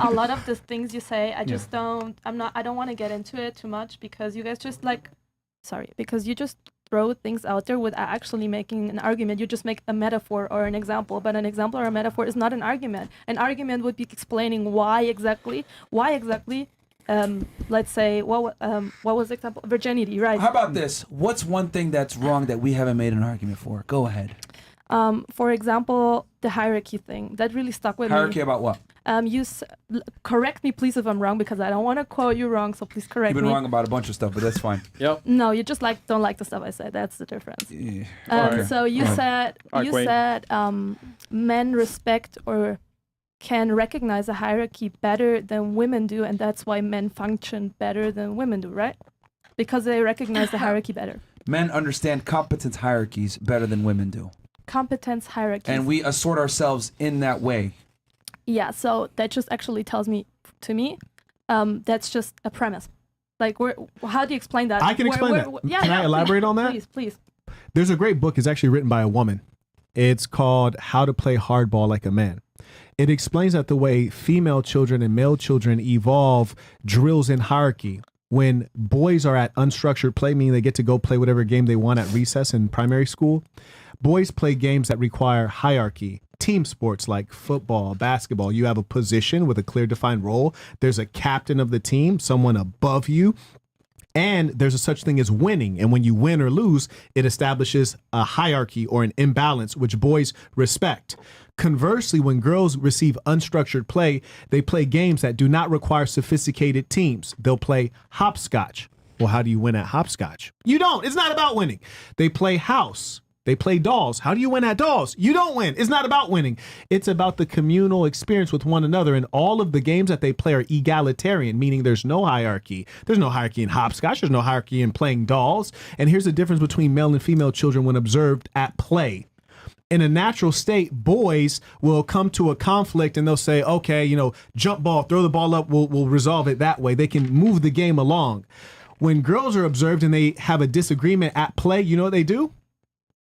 a lot of the things you say, I just I don't want to get into it too much because you guys just because you just throw things out there without actually making an argument. You just make a metaphor or an example, but an example or a metaphor is not an argument. An argument would be explaining why exactly, let's say, what was the example? Virginity, right? How about this? What's one thing that's wrong that we haven't made an argument for? Go ahead. For example, the hierarchy thing. That really stuck with me. Hierarchy about what? Correct me, please, if I'm wrong, because I don't want to quote you wrong, so please correct me. You've been wrong about a bunch of stuff, but that's fine. Yep. No, you just don't like the stuff I said. That's the difference. Yeah. So you said men respect or can recognize a hierarchy better than women do, and that's why men function better than women do, right? Because they recognize the hierarchy better. Men understand competence hierarchies better than women do. Competence hierarchies. And we assort ourselves in that way. Yeah, so that just actually tells me, that's just a premise. Like, how do you explain that? I can explain that. Can I elaborate on that? Please. There's a great book. It's actually written by a woman. It's called How to Play Hardball Like a Man. It explains that the way female children and male children evolve drills in hierarchy. When boys are at unstructured play, meaning they get to go play whatever game they want at recess in primary school, boys play games that require hierarchy. Team sports like football, basketball, you have a position with a clear defined role. There's a captain of the team, someone above you. And there's a such thing as winning. And when you win or lose, it establishes a hierarchy or an imbalance, which boys respect. Conversely, when girls receive unstructured play, they play games that do not require sophisticated teams. They'll play hopscotch. Well, how do you win at hopscotch? You don't. It's not about winning. They play house. They play dolls. How do you win at dolls? You don't win. It's not about winning. It's about the communal experience with one another. And all of the games that they play are egalitarian, meaning there's no hierarchy. There's no hierarchy in hopscotch. There's no hierarchy in playing dolls. And here's the difference between male and female children when observed at play. In a natural state, boys will come to a conflict and they'll say, okay, jump ball, throw the ball up. We'll resolve it that way. They can move the game along. When girls are observed and they have a disagreement at play, you know what they do?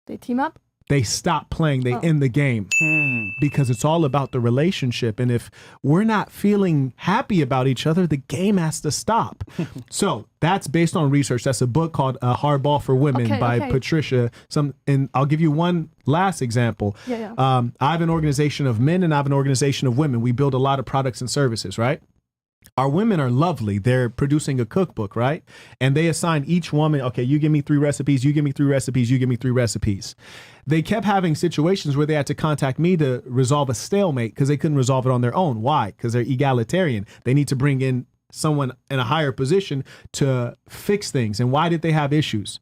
They team up? They stop playing. They end the game because it's all about the relationship. And if we're not feeling happy about each other, the game has to stop. So that's based on research. That's a book called Hardball for Women by Patricia. And I'll give you one last example. I have an organization of men and I have an organization of women. We build a lot of products and services, right? Our women are lovely. They're producing a cookbook, right? And they assign each woman, okay, you give me 3 recipes, you give me 3 recipes, you give me 3 recipes. They kept having situations where they had to contact me to resolve a stalemate because they couldn't resolve it on their own. Why? Because they're egalitarian. They need to bring in someone in a higher position to fix things. And why did they have issues?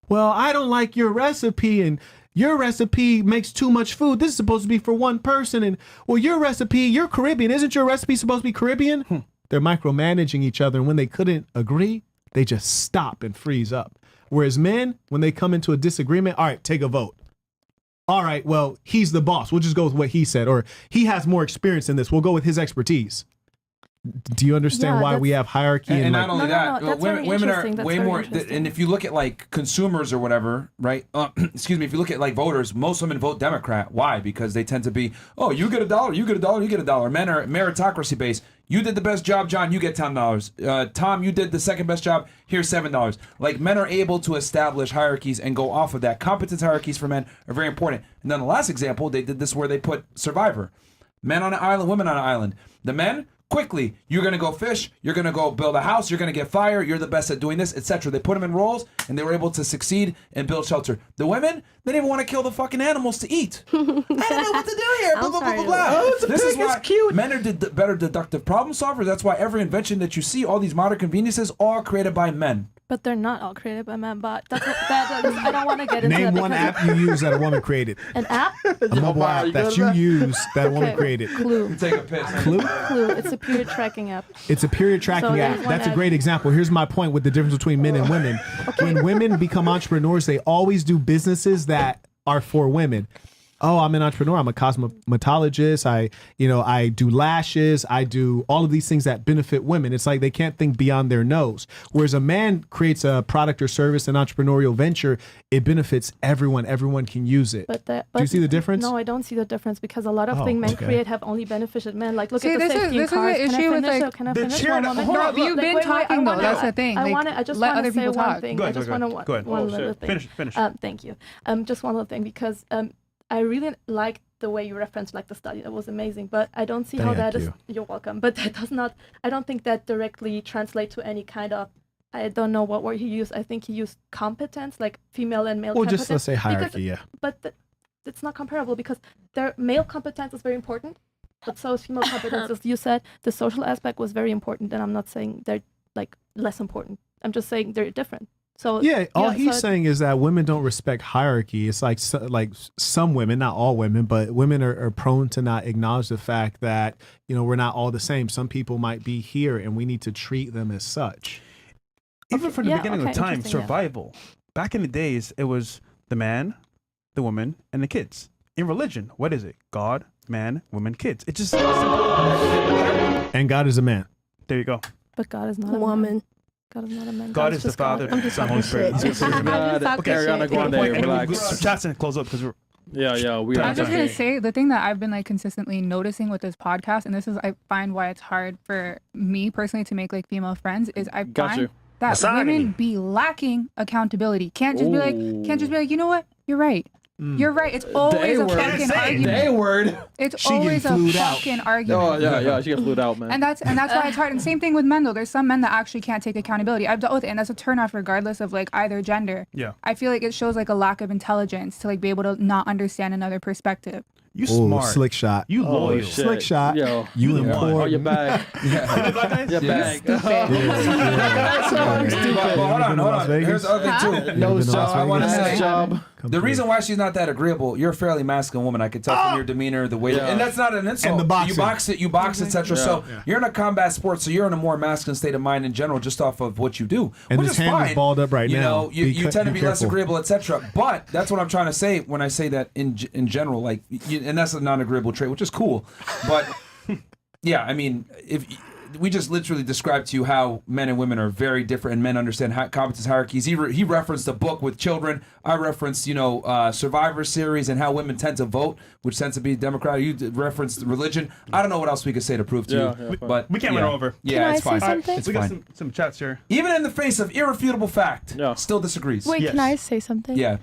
Well, I don't like your recipe and your recipe makes too much food. This is supposed to be for one person. And well, your recipe, you're Caribbean. Isn't your recipe supposed to be Caribbean? They're micromanaging each other. And when they couldn't agree, they just stop and freeze up. Whereas men, when they come into a disagreement, all right, take a vote. All right, well, he's the boss. We'll just go with what he said. Or he has more experience in this. We'll go with his expertise. Do you understand why we have hierarchy? And not only that, women are That's way more. And if you look at like consumers or whatever, right? Excuse me. If you look at like voters, most women vote Democrat. Why? Because they tend to be, oh, you get $1, you get $1, you get $1. Men are meritocracy based. You did the best job, John. You get $10. Tom, you did the second best job. Here's $7. Like men are able to establish hierarchies and go off of that. Competence hierarchies for men are very important. And then the last example, they did this where they put Survivor, men on an island, women on an island. The men. Quickly, you're going to go fish, you're going to go build a house, you're going to get fire, you're the best at doing this, etc. They put them in roles, and they were able to succeed and build shelter. The women, they didn't even want to kill the fucking animals to eat. I don't know what to do here, blah, blah, blah, blah, blah. Oh, this is why men are better deductive problem solvers. That's why every invention that you see, all these modern conveniences, all created by men. But they're not all created by men, but I don't want to get into Name that. one app you use that a woman created. An app? A mobile app that you use that a woman created. Clue. Take a piss. Clue? Clue. It's a period tracking app. It's a period tracking app. That's a great example. Here's my point with the difference between men and women. When women become entrepreneurs, they always do businesses that are for women. oh, I'm an entrepreneur. I'm a cosmetologist. I do lashes. I do all of these things that benefit women. It's like they can't think beyond their nose. Whereas a man creates a product or service, an entrepreneurial venture, it benefits everyone. Everyone can use it. But do you see the difference? No, I don't see the difference because a lot of things men create have only benefited men. Like, look See, at the this safety in is cars. the Can issue I with, finish? like, Can I the finish chair one that- moment? hold on, you've been talking, though. That's the thing. I just let want other to say people one talk. thing. Go I ahead, just go want ahead. Go ahead. one Oh, little shit. thing. Finish. Thank you. Just one little thing because I really like the way you referenced like the study. That was amazing. But I don't see how Thank that is. you. You're welcome. But that does not. I don't think that directly translates to any kind of. I don't know what word he used. I think he used competence, like female and male. Well, competence. just let's say hierarchy. Because, Yeah. but it's not comparable because their male competence is very important, but so is female competence. As you said, the social aspect was very important, and I'm not saying they're like less important. I'm just saying they're different. So Yeah, all he's so saying is that women don't respect hierarchy. It's like some women, not all women, but women are prone to not acknowledge the fact that, we're not all the same. Some people might be here and we need to treat them as such. Even from the beginning of time, interesting, yeah. survival. Back in the days, it was the man, the woman, and the kids. In religion, what is it? God, man, woman, kids. It's just simple. And God is a man. There you go. But God is not a Woman. man. God is not a man. God God's is the just God. Father, I'm just Son, Holy talking Spirit. shit. God, Okay, Ariana Point, Grande, and relax. Chats and close up because we're. Yeah, we I'm are. just okay. gonna Mm-hmm. say- Okay. gonna say The thing that I've been like consistently noticing with this podcast, and this is I find why it's hard for me personally to make like female friends, is I Got find you. that Misogyny. women be lacking accountability. Can't just be like, you know what? You're right. You're right. It's always a fucking argument. word. It's She always getting a flued out. fucking argument. Oh yeah, she got flued out, man. And that's why it's hard. And same thing with men though. There's some men that actually can't take accountability. I've dealt with it, and that's a turnoff regardless of like either gender. Yeah. I feel like it shows like a lack of intelligence to like be able to not understand another perspective. You Ooh, smart. slick shot. You loyal. shit. Slick shot. Yo. You the one. important. Oh, your bag. Yeah. Your bag. But hold on. Las Vegas? Here's the other thing too. No So I want to Vegas? say, job. the reason why she's not that agreeable, you're a fairly masculine woman. I could tell from your demeanor, the way, Yeah. and that's not an insult. And the boxing. You box, etc. So Yeah. you're in a combat sport, so you're in a more masculine state of mind in general, just off of what you do. And which his is hand is fine. balled up right you now. know, you tend to be less careful. agreeable, etc. But that's what I'm trying to say when I say that in general, like, and that's a non-agreeable trait, which is cool. But yeah, I mean, if we just literally described to you how men and women are very different, and men understand competence hierarchies. He referenced a book with children. I referenced, Survivor series and how women tend to vote, which tends to be Democratic. You referenced religion. I don't know what else we could say to prove to you, but We can't yeah. run over. Yeah, Can I it's say fine. something? It's We got fine. some chats here. Even in the face of irrefutable fact, Yeah. still disagrees. Wait, Yes. can I say something? Yeah.